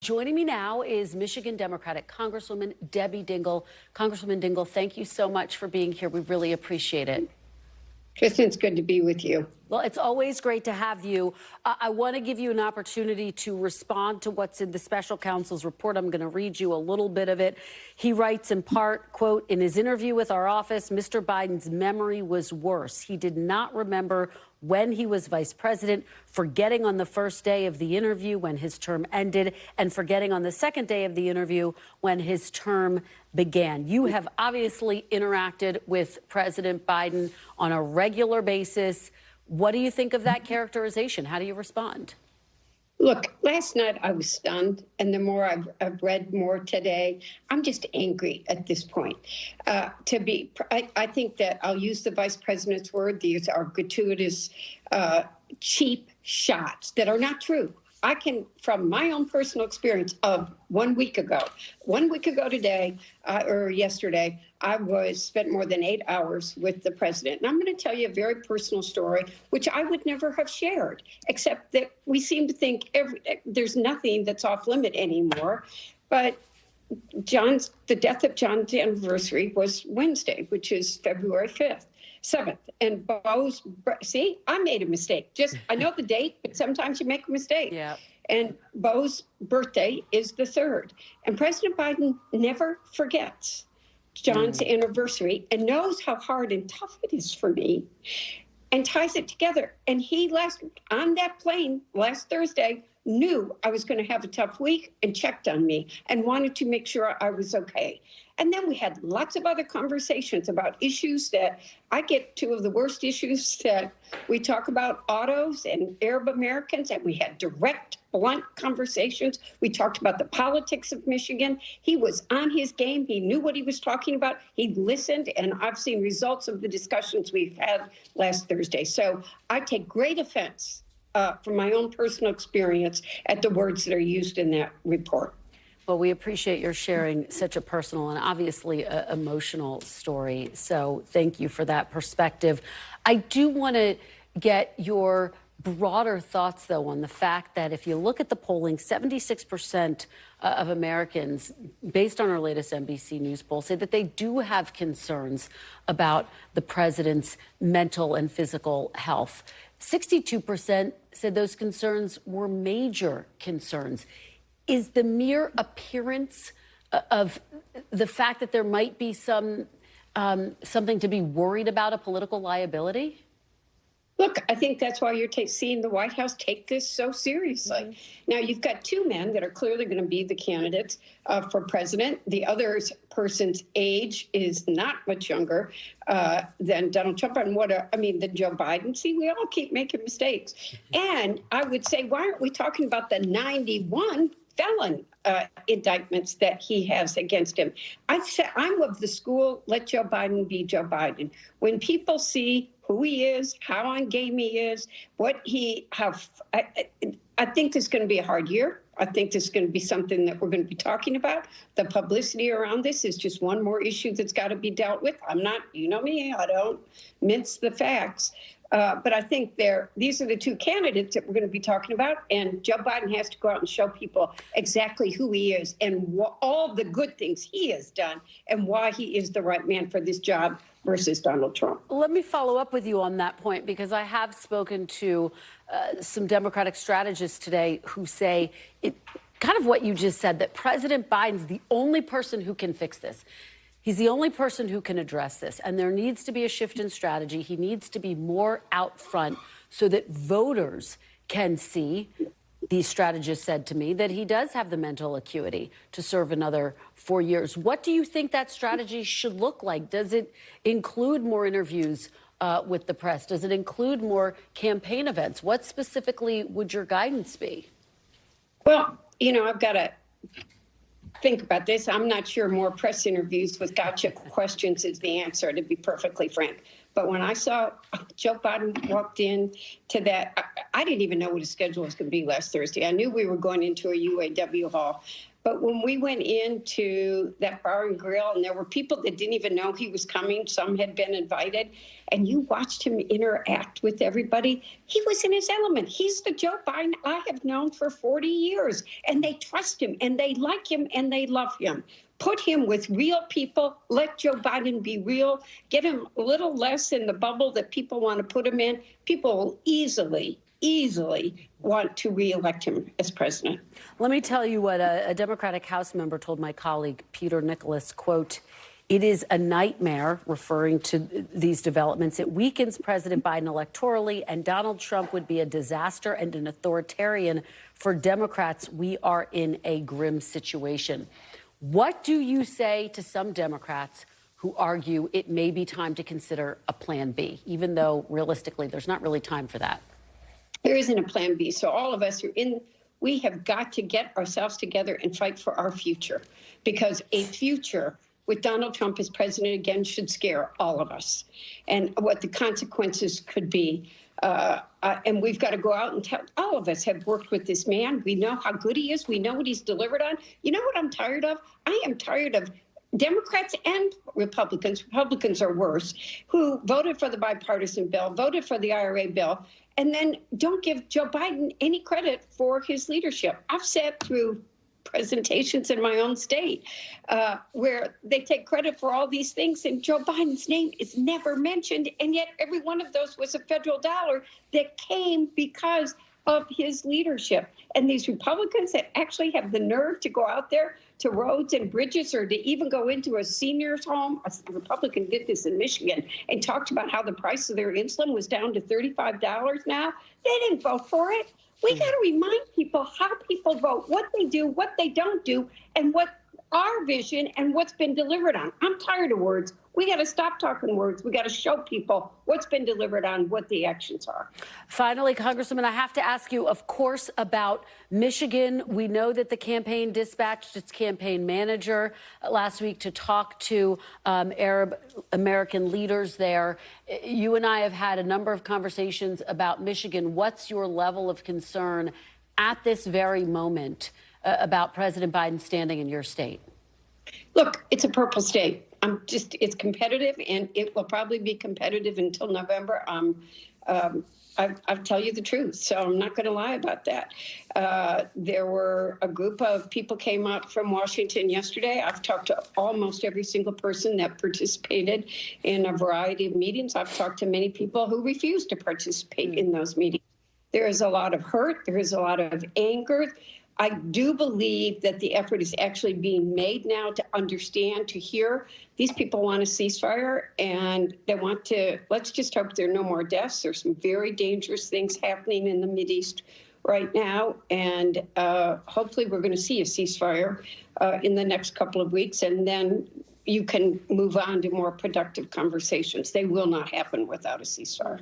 Joining me now is Michigan Democratic Congresswoman Debbie Dingell. Congresswoman Dingell, thank you so much for being here. We really appreciate it. Kristen, it's good to be with you. Well, it's always great to have you. I want to give you an opportunity to respond to what's in the special counsel's report. I'm going to read you a little bit of it. He writes in part, quote, "In his interview with our office, Mr. Biden's memory was worse. He did not remember when he was vice president, forgetting on the first day of the interview when his term ended, and forgetting on the second day of the interview when his term began." You have obviously interacted with President Biden on a regular basis. What do you think of that characterization? How do you respond? Look, last night I was stunned, and the more I've read more today, I'm just angry at this point. I think that I'll use the vice president's word. These are gratuitous, cheap shots that are not true. I can, from my own personal experience of 1 week ago today, or yesterday, I spent more than 8 hours with the president. And I'm going to tell you a very personal story, which I would never have shared, except that we seem to think there's nothing that's off limit anymore. But the death of John's anniversary was Wednesday, which is February 7th. And see, I made a mistake. I know the date, but sometimes you make a mistake. Yeah. And Bo's birthday is the 3rd. And President Biden never forgets John's anniversary and knows how hard and tough it is for me and ties it together. And he on that plane last Thursday knew I was going to have a tough week and checked on me and wanted to make sure I was okay. And then we had lots of other conversations about issues that I get two of the worst issues that we talk about, autos and Arab Americans, and we had direct, blunt conversations. We talked about the politics of Michigan. He was on his game. He knew what he was talking about. He listened, and I've seen results of the discussions we've had last Thursday. So I take great offense from my own personal experience at the words that are used in that report. Well, we appreciate your sharing such a personal and obviously emotional story. So thank you for that perspective. I do want to get your broader thoughts, though, on the fact that if you look at the polling, 76% of Americans, based on our latest NBC News poll, say that they do have concerns about the president's mental and physical health. 62% said those concerns were major concerns. Is the mere appearance of the fact that there might be something to be worried about a political liability? Look, I think that's why you're seeing the White House take this so seriously. Mm-hmm. Now, you've got two men that are clearly going to be the candidates for president. The other person's age is not much younger than Donald Trump than Joe Biden. See, we all keep making mistakes. Mm-hmm. And I would say, why aren't we talking about the 91 felon indictments that he has against him? I'm of the school, let Joe Biden be Joe Biden. When people see who he is, how on game he is, I think this is going to be a hard year. I think this is going to be something that we're going to be talking about. The publicity around this is just one more issue that's got to be dealt with. You know me, I don't mince the facts. But I think these are the two candidates that we're going to be talking about. And Joe Biden has to go out and show people exactly who he is and all the good things he has done and why he is the right man for this job versus Donald Trump. Let me follow up with you on that point, because I have spoken to some Democratic strategists today who say kind of what you just said, that President Biden's the only person who can fix this. He's the only person who can address this, and there needs to be a shift in strategy. He needs to be more out front so that voters can see, these strategists said to me, that he does have the mental acuity to serve another 4 years. What do you think that strategy should look like? Does it include more interviews with the press? Does it include more campaign events? What specifically would your guidance be? Well, I've got to think about this. I'm not sure more press interviews with gotcha questions is the answer, to be perfectly frank. But when I saw Joe Biden walked in to that, I didn't even know what his schedule was going to be last Thursday. I knew we were going into a UAW hall, But when we went into that bar and grill, and there were people that didn't even know he was coming, some had been invited, and you watched him interact with everybody, he was in his element. He's the Joe Biden I have known for 40 years, and they trust him, and they like him, and they love him. Put him with real people. Let Joe Biden be real. Get him a little less in the bubble that people want to put him in. People will easily want to reelect him as president. Let me tell you what a Democratic House member told my colleague, Peter Nicholas, quote, "It is a nightmare," referring to these developments. "It weakens President Biden electorally, and Donald Trump would be a disaster and an authoritarian. For Democrats, we are in a grim situation." What do you say to some Democrats who argue it may be time to consider a plan B, even though realistically there's not really time for that? There isn't a plan B. So all of us we have got to get ourselves together and fight for our future, because a future with Donald Trump as president again should scare all of us, and what the consequences could be. And we've got to go out and tell, all of us have worked with this man. We know how good he is. We know what he's delivered on. You know what I'm tired of? I am tired of Democrats and Republicans are worse, who voted for the bipartisan bill, voted for the IRA bill, and then don't give Joe Biden any credit for his leadership. I've sat through presentations in my own state where they take credit for all these things, and Joe Biden's name is never mentioned, and yet every one of those was a federal dollar that came because of his leadership. And these Republicans that actually have the nerve to go out there to roads and bridges, or to even go into a senior's home. A Republican did this in Michigan and talked about how the price of their insulin was down to $35 now. They didn't vote for it. We got to remind people how people vote, what they do, what they don't do, and what our vision and what's been delivered on. I'm tired of words. We got to stop talking words. We got to show people what's been delivered on, what the actions are. Finally, Congresswoman, I have to ask you, of course, about Michigan. We know that the campaign dispatched its campaign manager last week to talk to Arab American leaders there. You and I have had a number of conversations about Michigan. What's your level of concern at this very moment about President Biden standing in your state? Look, it's a purple state. It's competitive, and it will probably be competitive until November. I'll tell you the truth, so I'm not going to lie about that. There were a group of people came out from Washington yesterday. I've talked to almost every single person that participated in a variety of meetings. I've talked to many people who refused to participate in those meetings. There is a lot of hurt. There is a lot of anger. I do believe that the effort is actually being made now to understand, to hear. These people want a ceasefire, and they want to, let's just hope there are no more deaths. There's some very dangerous things happening in the Mideast right now, and hopefully we're going to see a ceasefire in the next couple of weeks, and then you can move on to more productive conversations. They will not happen without a ceasefire.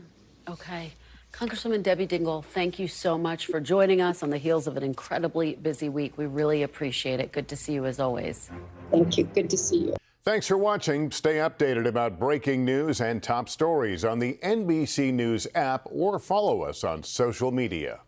Okay. Congresswoman Debbie Dingell, thank you so much for joining us on the heels of an incredibly busy week. We really appreciate it. Good to see you as always. Thank you. Good to see you. Thanks for watching. Stay updated about breaking news and top stories on the NBC News app, or follow us on social media.